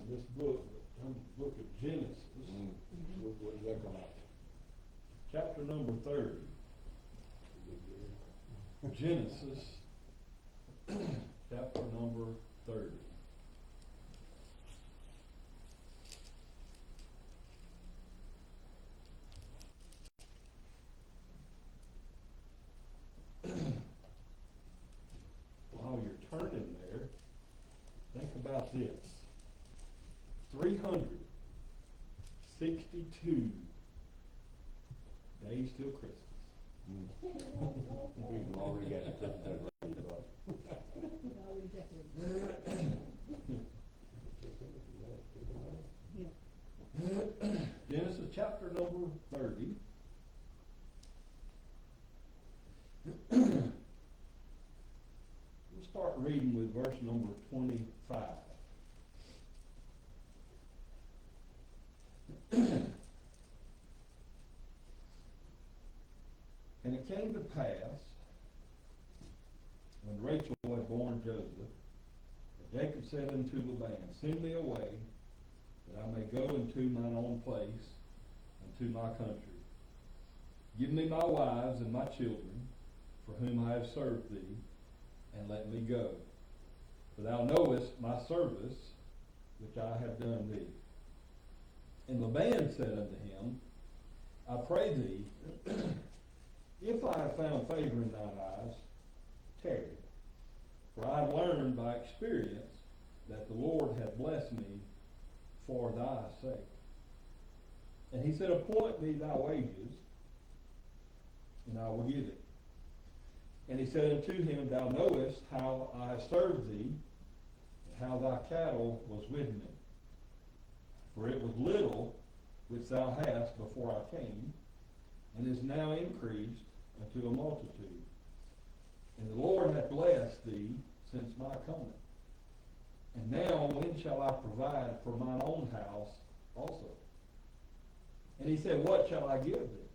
this book of Genesis. What does that come out? Chapter number 30. Genesis, chapter number 30. While you're turning there, think about this. 362 days till Christmas. We've already got it put together. Genesis chapter number 30. We'll start reading with verse number 25. And it came to pass, when Rachel had borne Joseph, that Jacob said unto Laban, Send me away, that I may go into mine own place, unto my country. Give me my wives and my children, for whom I have served thee, and let me go. For thou knowest my service, which I have done thee. And Laban said unto him, I pray thee, if I have found favor in thine eyes, tarry. For I have learned by experience that the Lord hath blessed me for thy sake. And he said, Appoint me thy wages, and I will give it. And he said unto him, Thou knowest how I have served thee, and how thy cattle was with me. For it was little which thou hast before I came, and is now increased unto a multitude. And the Lord hath blessed thee since my coming. And now when shall I provide for mine own house also? And he said, What shall I give thee?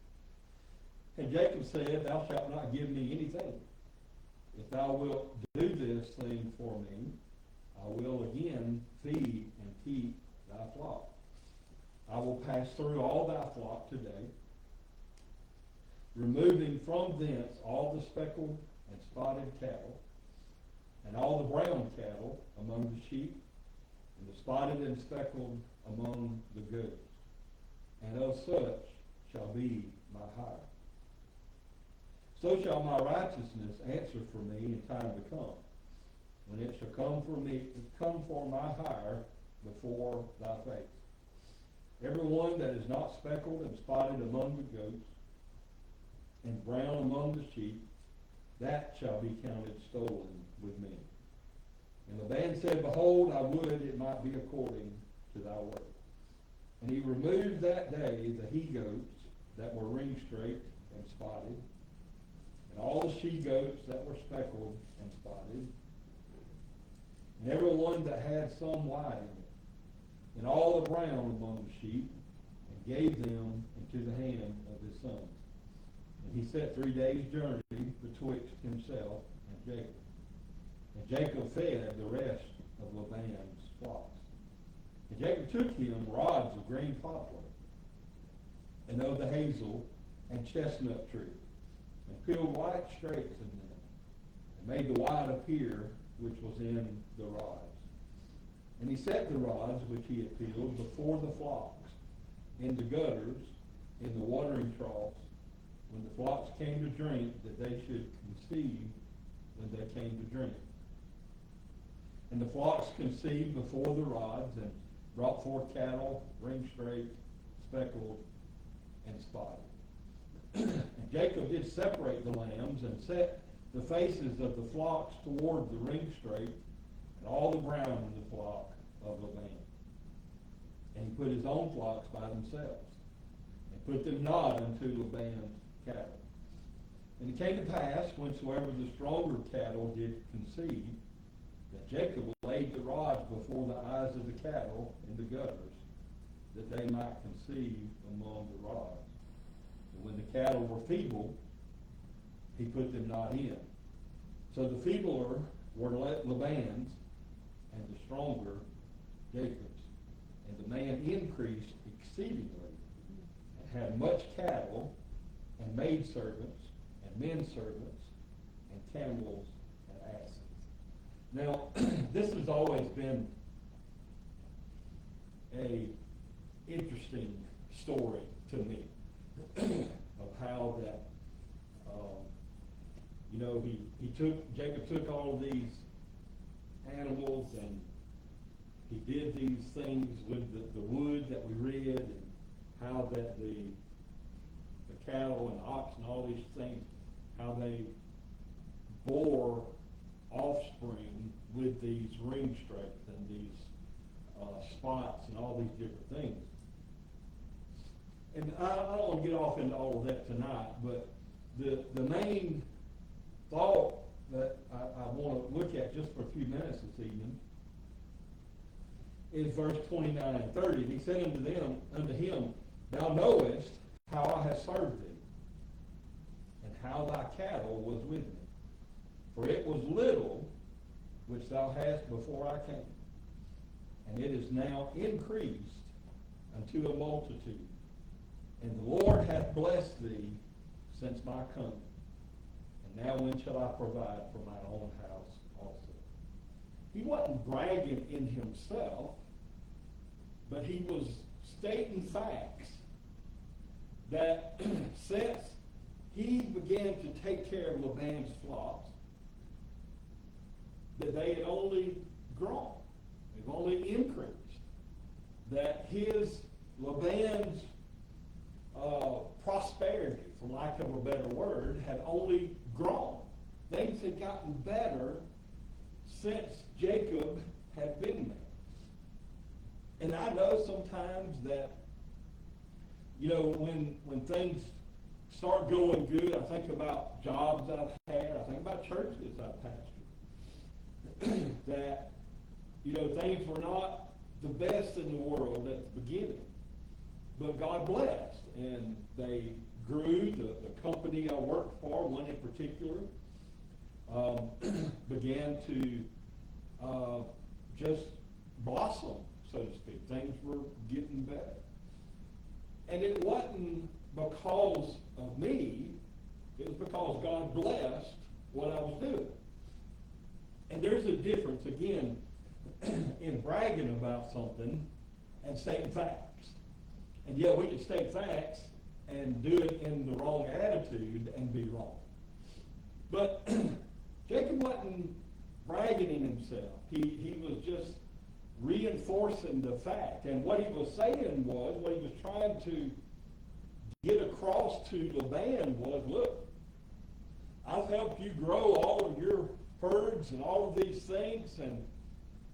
And Jacob said, Thou shalt not give me anything. If thou wilt do this thing for me, I will again feed and keep thy flock. I will pass through all thy flock today, removing from thence all the speckled and spotted cattle, and all the brown cattle among the sheep, and the spotted and speckled among the goats. And of such shall be my hire. So shall my righteousness answer for me in time to come, when it shall come for my hire before thy face. Every one that is not speckled and spotted among the goats, and brown among the sheep, that shall be counted stolen with me. And Laban said, Behold, I would it might be according to thy word. And he removed that day the he-goats that were ring-straight and spotted, and all the she-goats that were speckled and spotted, and every one that had some white in it, and all the brown among the sheep, and gave them into the hand of his sons. And he set 3 days' journey betwixt himself and Jacob. And Jacob fed the rest of Laban's flocks. And Jacob took him rods of green poplar, and of the hazel and chestnut tree, and peeled white straights in them, and made the white appear which was in the rods. And he set the rods which he had peeled before the flocks, in the gutters, in the watering troughs, when the flocks came to drink, that they should conceive when they came to drink. And the flocks conceived before the rods, and brought forth cattle, ring-straight, speckled, and spotted. And Jacob did separate the lambs, and set the faces of the flocks toward the ring-straight, and all the brown in the flock of Laban. And he put his own flocks by themselves, and put them not unto Laban's cattle. And it came to pass, whensoever the stronger cattle did conceive, that Jacob laid the rods before the eyes of the cattle in the gutters, that they might conceive among the rods. And when the cattle were feeble, he put them not in. So the feebler were Laban's, and the stronger Jacob's. man increased exceedingly, and had much cattle, and maidservants, and men servants, and camels, and asses. Now, this has always been a interesting story to me of how that, Jacob took all of these animals and he did these things with the wood that we read, and how that the cattle and ox and all these things, how they bore offspring with these ring strength and these spots and all these different things. And I don't want to get off into all of that tonight, but the main thought that I want to look at just for a few minutes this evening is verse 29 and 30. He said unto him, Thou knowest how I have served thee, and how thy cattle was with me. For it was little which thou hadst before I came, and it is now increased unto a multitude. And the Lord hath blessed thee since my coming. And now when shall I provide for my own house also? He wasn't bragging in himself, but he was stating facts that since he began to take care of Laban's flocks, that they had only grown. They've only increased. That Laban's prosperity, for lack of a better word, had only grown. Things had gotten better since Jacob had been there. And I know sometimes that, when things start going good, I think about jobs I've had, I think about churches I've pastored, that, things were not the best in the world at the beginning. But God blessed, and they grew. The company I worked for, one in particular, began to just blossom, so to speak. Things were getting better. And it wasn't because of me, it was because God blessed what I was doing. And there's a difference, again, in bragging about something and stating facts. And yet we can state facts and do it in the wrong attitude and be wrong. But Jacob wasn't bragging in himself. He was just reinforcing the fact. And what he was saying was, what he was trying to get across to Laban was, look, I've helped you grow all of your herds and all of these things, and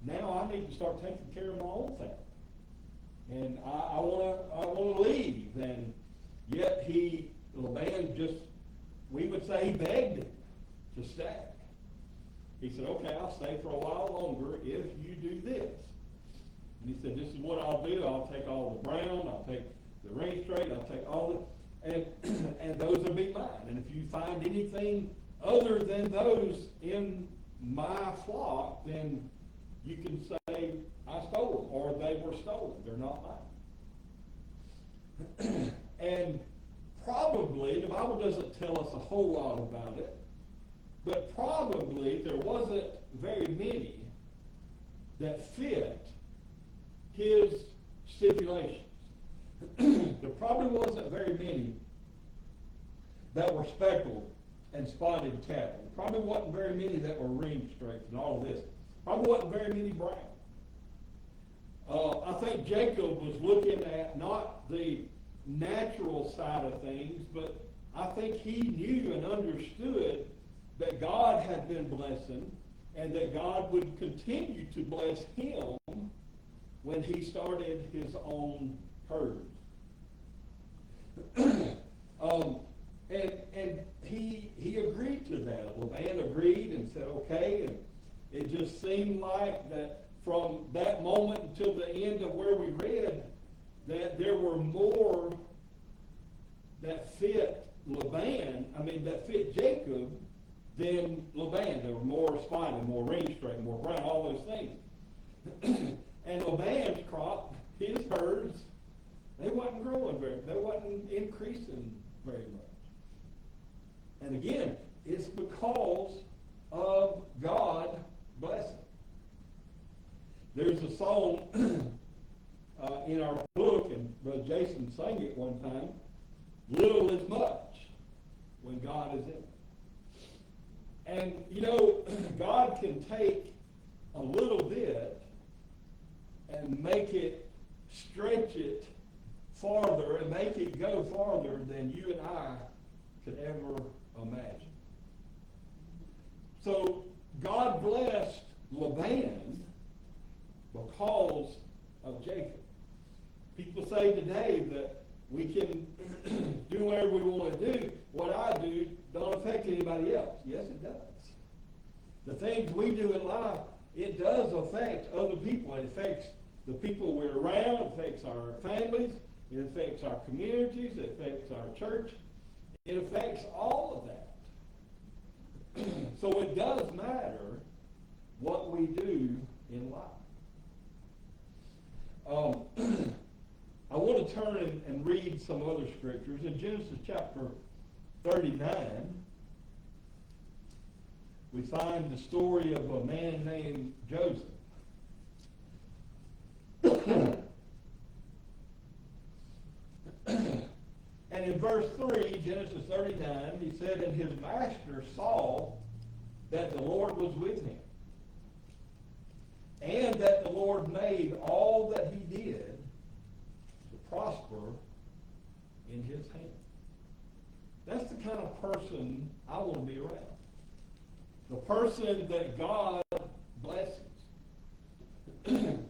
now I need to start taking care of my own family. And I want to leave. And yet Laban we would say he begged him to stay. He said, okay, I'll stay for a while longer if you do this. And he said, this is what I'll do. I'll take all the brown, I'll take the ring straight, I'll take all the, and those will be mine. And if you find anything other than those in my flock, then you can say I stole them, or they were stolen. They're not mine. And probably, the Bible doesn't tell us a whole lot about it, but probably there wasn't very many that fit his stipulations. There probably wasn't very many that were speckled and spotted cattle. There probably wasn't very many that were ring straight and all of this. Probably wasn't very many brown. I think Jacob was looking at not the natural side of things, but I think he knew and understood that God had been blessing and that God would continue to bless him when he started his own herds. And he agreed to that. Laban agreed and said, okay, and it just seemed like that from that moment until the end of where we read, that there were more that fit that fit Jacob than Laban. There were more spotted, more ring straight, more brown, all those things. And Laban's crop, his again, it's because of God blessing. There's a song in our book, and Brother Jason sang it one time, little is much when God is in it. And, you know, God can take a little bit and make it, stretch it farther and make it go farther than you and I could ever imagine. So God blessed Laban because of Jacob. People say today that we can do whatever we want to do. What I do don't affect anybody else. Yes, it does. The things we do in life, it does affect other people. It affects the people we're around. It affects our families. It affects our communities. It affects our church. It affects all of that. So it does matter what we do in life. I want to turn and read some other scriptures. In Genesis chapter 39, we find the story of a man named Joseph. And in verse 3, Genesis 39, he said, and his master saw that the Lord was with him, and that the Lord made all that he did to prosper in his hand. That's the kind of person I want to be around. The person that God blesses.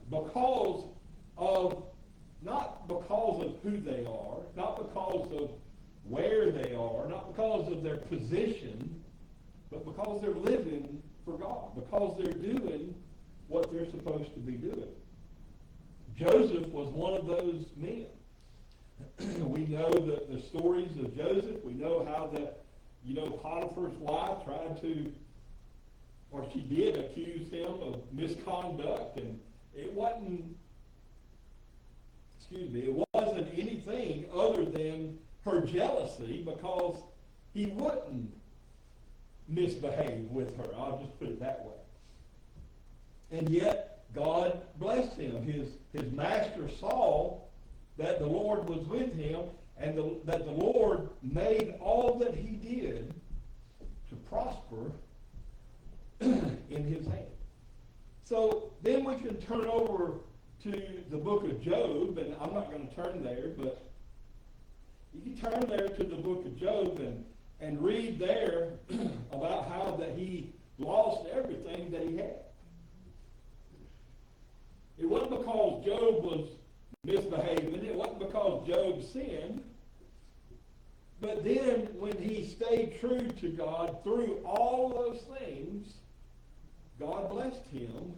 Because of, not because of who they are, not because of where they are, not because of their position, but because they're living for God, because they're doing what they're supposed to be doing. Joseph was one of those men. We know the stories of Joseph. We know how that, Potiphar's wife tried to, or she did accuse him of misconduct, and it wasn't anything other than her jealousy because he wouldn't misbehave with her. I'll just put it that way. And yet, God blessed him. His master saw that the Lord was with him and that the Lord made all that he did to prosper in his hand. So then we can turn over to the book of Job, and I'm not going to turn there, but you can turn there to the book of Job and read there about how that he lost everything that he had. It wasn't because Job was misbehaving. It wasn't because Job sinned. But then when he stayed true to God through all those things, God blessed him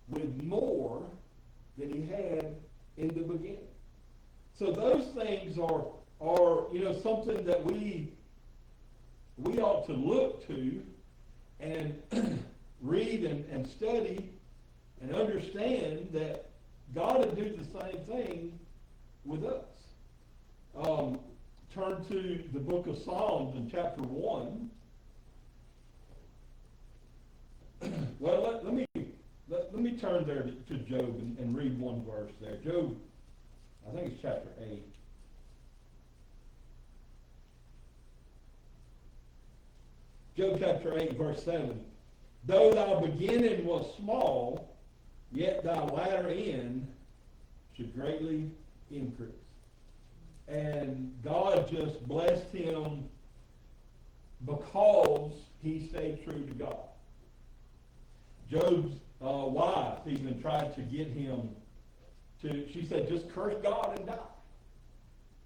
with more than he had in the beginning. So those things are something that we ought to look to and read and study and understand that God will do the same thing with us. Turn to the book of Psalms in chapter 1. Well, let me turn there to Job and read one verse there. Job, I think it's chapter 8. Job chapter 8, verse 7. Though thy beginning was small, yet thy latter end should greatly increase. And God just blessed him because he stayed true to God. Job's wife even tried to get him she said, just curse God and die.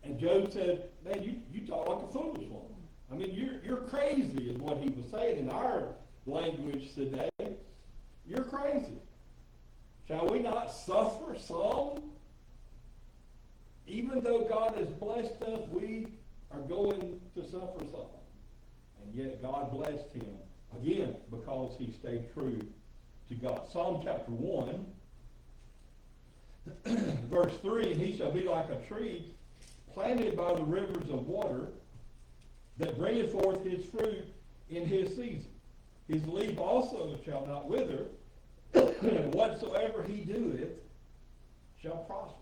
And Job said, man, you talk like a foolish woman. I mean, you're crazy is what he was saying in our language today. You're crazy. Shall we not suffer some? Even though God has blessed us, we are going to suffer some. And yet God blessed him, again, because he stayed true to God. Psalm chapter 1, verse 3, and he shall be like a tree planted by the rivers of water, that bringeth forth his fruit in his season. His leaf also shall not wither, and whatsoever he doeth shall prosper.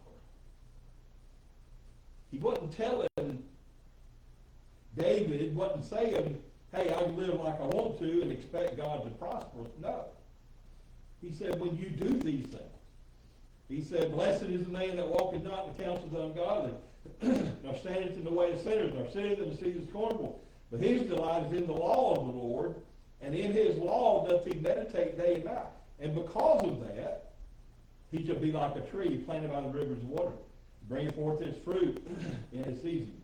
He wasn't telling David, wasn't saying, hey, I can live like I want to and expect God to prosper. No. He said, when you do these things, he said, blessed is the man that walketh not in the counsel of the ungodly, nor standeth in the way of sinners, nor sitteth in the seat of scornful. But his delight is in the law of the Lord, and in his law doth he meditate day and night. And because of that, he shall be like a tree planted by the rivers of water, bringing forth his fruit in his season.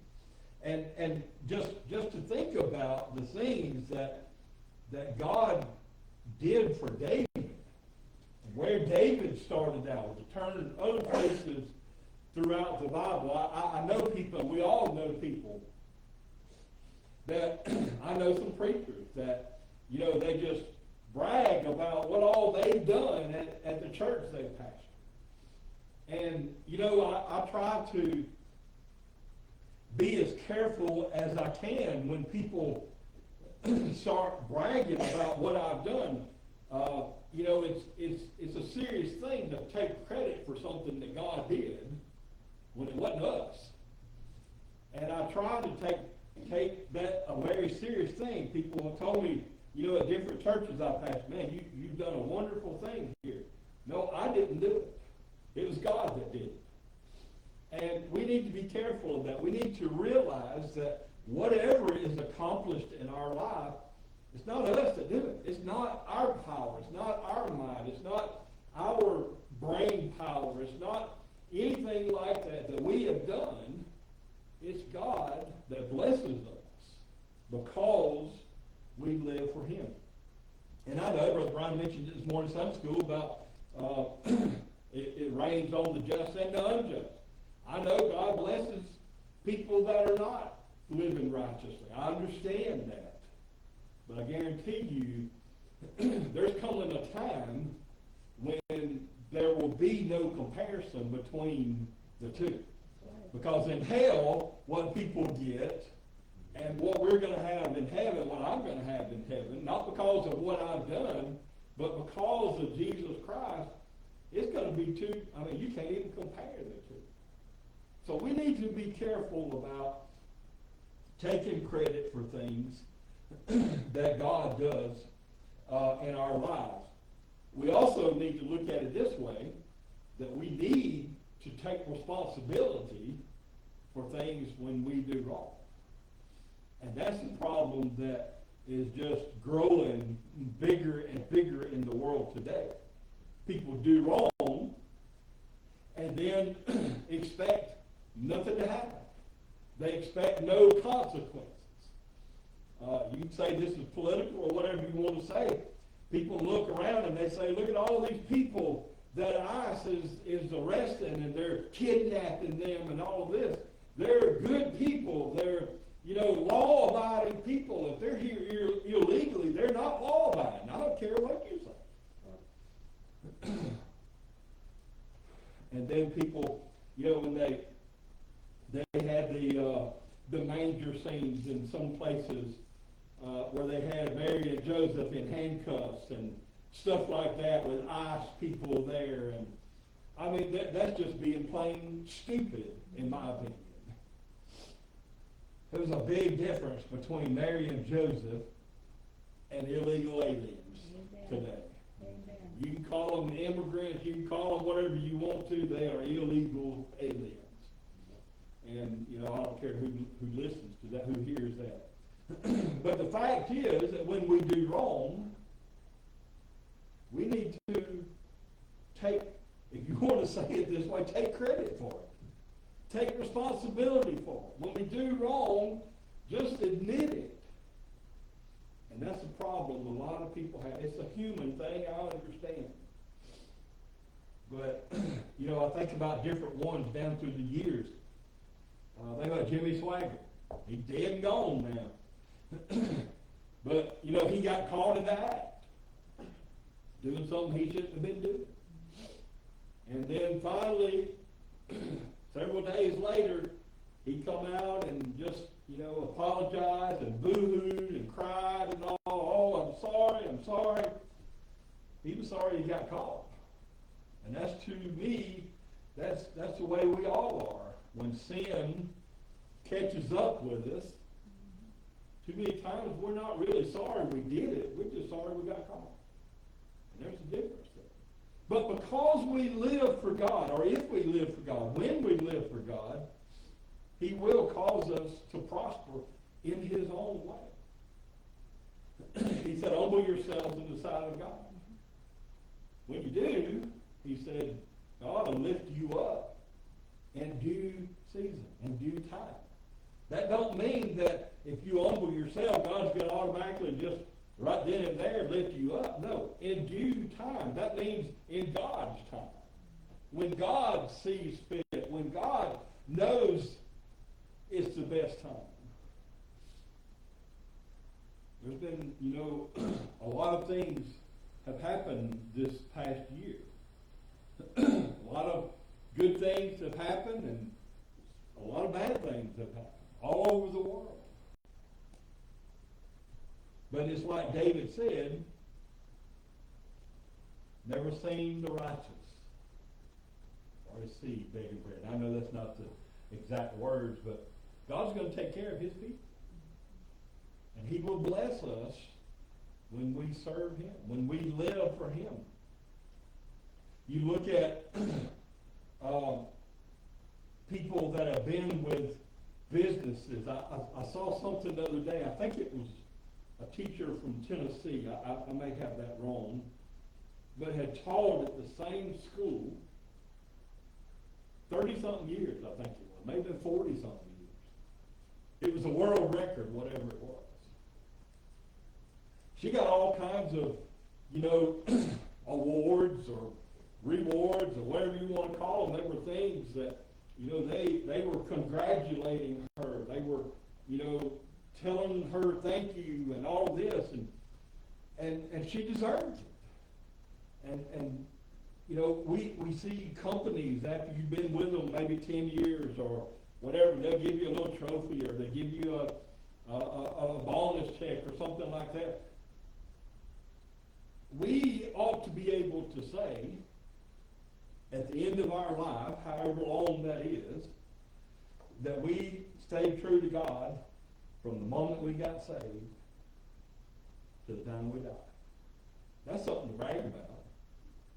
And just to think about the things that God did for David, where David started out, to turn in other places throughout the Bible. I know people, we all know people that, I know some preachers that, they just brag about what all they've done at the church they've pastored. And, I try to be as careful as I can when people start bragging about what I've done. It's a serious thing to take credit for something that God did when it wasn't us. And I try to take that a very serious thing. People have told me, at different churches I've pastored, man, you've done a wonderful thing here. No, I didn't do it. It was God that did it. And we need to be careful of that. We need to realize that whatever is accomplished in our life, it's not us that do it. It's not our power. It's not our mind. It's not our brain power. It's not anything like that we have done. It's God that blesses us because we live for him. And I know Brother Brian mentioned this morning in Sunday school about it rains on the just and the unjust. I know God blesses people that are not living righteously. I understand that. But I guarantee you, there's coming a time when there will be no comparison between the two. Because in hell, what people get and what we're going to have in heaven, what I'm going to have in heaven, not because of what I've done, but because of Jesus Christ, it's going to be two, you can't even compare the two. So we need to be careful about taking credit for things that God does in our lives. We also need to look at it this way, that we need to take responsibility for things when we do wrong. And that's the problem that is just growing bigger and bigger in the world today. People do wrong and then expect nothing to happen. They expect no consequences. You can say this is political or whatever you want to say. People look around and they say, look at all these people that ICE is arresting and they're kidnapping them and all of this. They're good people. They're, law-abiding people. If they're here illegally, they're not law-abiding. I don't care what you say. And then people, when they had the manger scenes in some places where they had Mary and Joseph in handcuffs and stuff like that with ICE people there. And that's just being plain stupid, in my opinion. There's a big difference between Mary and Joseph and illegal aliens today. Amen. You can call them immigrants, you can call them whatever you want to, they are illegal aliens. And, I don't care who listens to that, who hears that. But the fact is that when we do wrong, we need to take, if you want to say it this way, take credit for it. Take responsibility for it. When we do wrong, just admit it. And that's the problem a lot of people have. It's a human thing, I understand. But, I think about different ones down through the years. Think about Jimmy Swaggart. He's dead and gone now. But, he got caught in the act. Doing something he shouldn't have been doing. And then finally, several days later, he come out and just apologized and boo-hooed and cried and all. Oh, I'm sorry. He was sorry he got caught. And that's, to me, that's the way we all are. When sin catches up with us, too many times we're not really sorry we did it. We're just sorry we got caught. And there's a difference there. But because we live for God, or if we live for God, when we live for God, He will cause us to prosper in His own way. He said, humble yourselves in the sight of God. When you do, He said, God will lift you up in due season, in due time. That don't mean that if you humble yourself, God's going to automatically just right then and there lift you up. No, in due time. That means in God's time. When God sees fit, when God knows it's the best time. There's been, a lot of things have happened this past year. A lot of good things have happened, and a lot of bad things have happened all over the world. But it's like David said, never seen the righteous or his seed begging bread. I know that's not the exact words, but God's going to take care of His people. And He will bless us when we serve Him, when we live for Him. You look at people that have been with businesses. I saw something the other day. I think it was a teacher from Tennessee. I may have that wrong. But had taught at the same school 30-something years, I think it was. Maybe 40-something years. It was a world record, whatever it was. She got all kinds of, awards or rewards or whatever you want to call them. There were things that, they were congratulating her. They were, telling her thank you and all this, and she deserved it. And we see companies after you've been with them maybe 10 years or whatever, they'll give you a little trophy or they give you a bonus check or something like that. We ought to be able to say, at the end of our life, however long that is, that we stayed true to God from the moment we got saved to the time we died. That's something to brag about.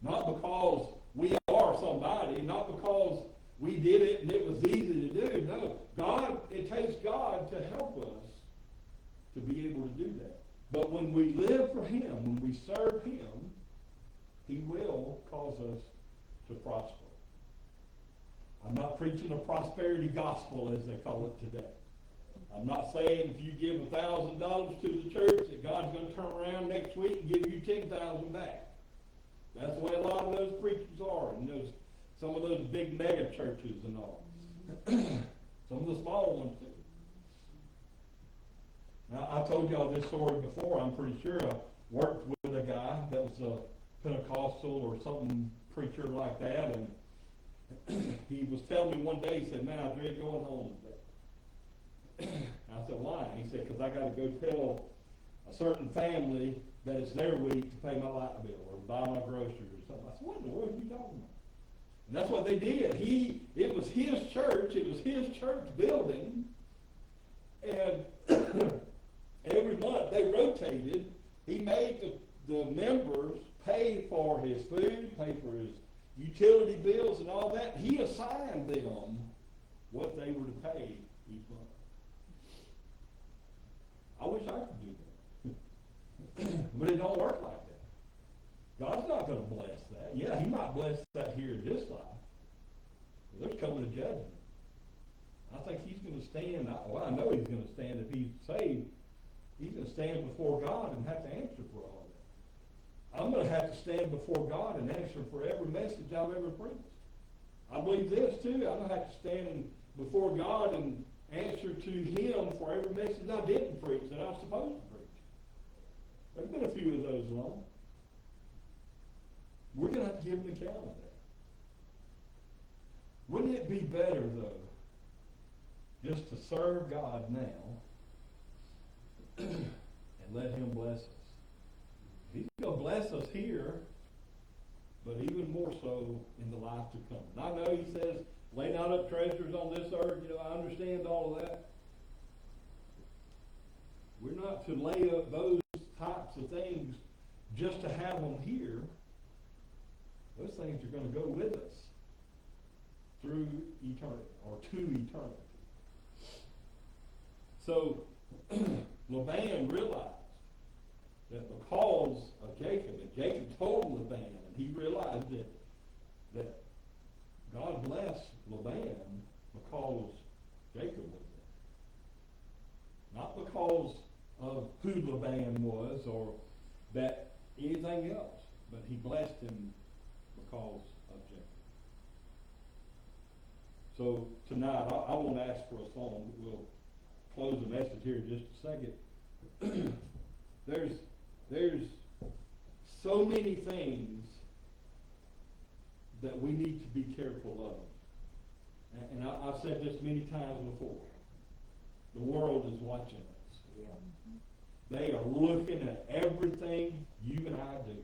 Not because we are somebody, not because we did it and it was easy to do. No, it takes God to help us to be able to do that. But when we live for Him, when we serve Him, He will cause us to prosper. I'm not preaching a prosperity gospel, as they call it today. I'm not saying if you give $1,000 to the church that God's going to turn around next week and give you $10,000 back. That's the way a lot of those preachers are, and some of those big mega churches and all. Some of the small ones too. Now, I told y'all this story before. I'm pretty sure I worked with a guy that was a Pentecostal or something preacher like that, and he was telling me one day, he said, man, I dread going home today. I said, why? He said, because I got to go tell a certain family that it's their week to pay my light bill or buy my groceries or something. I said, what in the world are you talking about? And that's what they did. It was his church. It was his church building. And every month they rotated. He made the members pay for his food, pay for his utility bills and all that. He assigned them what they were to pay each month. I wish I could do that. But it don't work like that. God's not going to bless that. Yeah, He might bless that here in this life. But there's coming a judgment. I think He's going to stand. I know He's going to stand if He's saved. He's going to stand before God and have to answer for all that. I'm going to have to stand before God and answer for every message I've ever preached. I believe this too. I'm going to have to stand before God and answer to Him for every message I didn't preach that I was supposed to preach. There's been a few of those along. We're going to have to give an account of that. Wouldn't it be better, though, just to serve God now and let him bless us. He's going to bless us here, but even more so in the life to come. And I know he says, lay not up treasures on this earth. You know, I understand all of that. We're not to lay up those types of things just to have them here. Those things are going to go with us through eternity, or to eternity. So, Laban realized that because of Jacob, and Jacob told Laban, and he realized that God blessed Laban because Jacob was there. Not because of who Laban was or that anything else, but he blessed him because of Jacob. So tonight, I won't ask for a song. We'll close the message here in just a second. There's so many things that we need to be careful of. And I've said this many times before. The world is watching us. Yeah. They are looking at everything you and I do.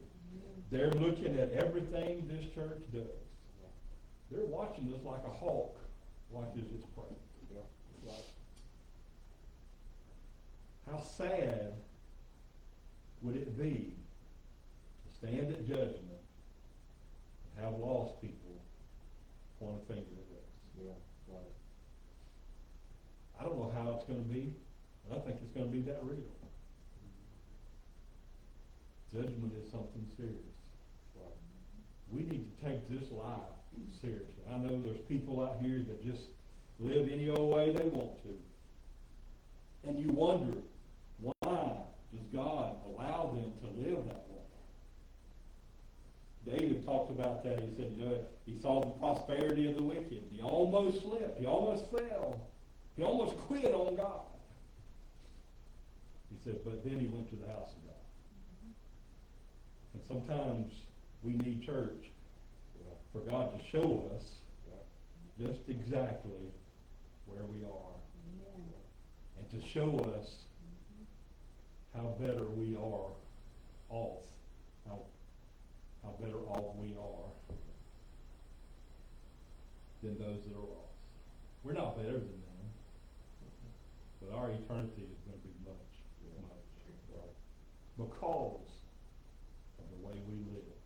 They're looking at everything this church does. They're watching us like a hawk watches its prey. Yeah. Right. How sad would it be to stand at judgment and have lost people point a finger at us? Yeah, right. I don't know how it's going to be, but I think it's going to be that real. Judgment is something serious. Right. We need to take this life seriously. I know there's people out here that just live any old way they want to. And you wonder, why does God allow them to live that way? David talked about that. He said, you know, he saw the prosperity of the wicked. He almost slipped. He almost fell. He almost quit on God. He said, but then he went to the house of God. And sometimes we need church for God to show us just exactly where we are. And to show us how better we are off. How better off we are than those that are lost. We're not better than them, but our eternity is going to be much because of the way we live.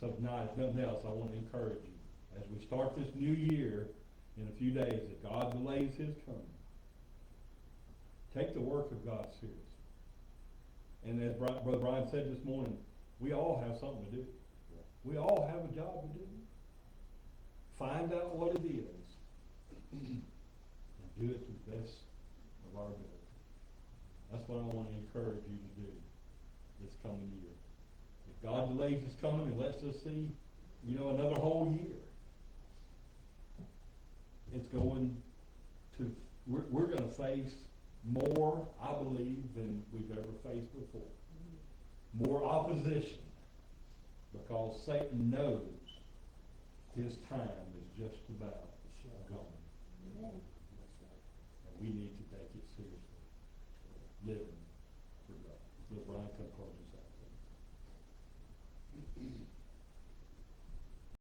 So tonight, if nothing else, I want to encourage you as we start this new year in a few days that God delays his coming. Take the work of God seriously. And as Brother Brian said this morning, we all have something to do. We all have a job to do. Find out what it is and do it to the best of our ability. That's what I want to encourage you to do this coming year. If God delays his coming and lets us see, another whole year, it's going to, we're going to face more, I believe, than we've ever faced before. More opposition, because Satan knows his time is just about gone. And we need to take it seriously. Live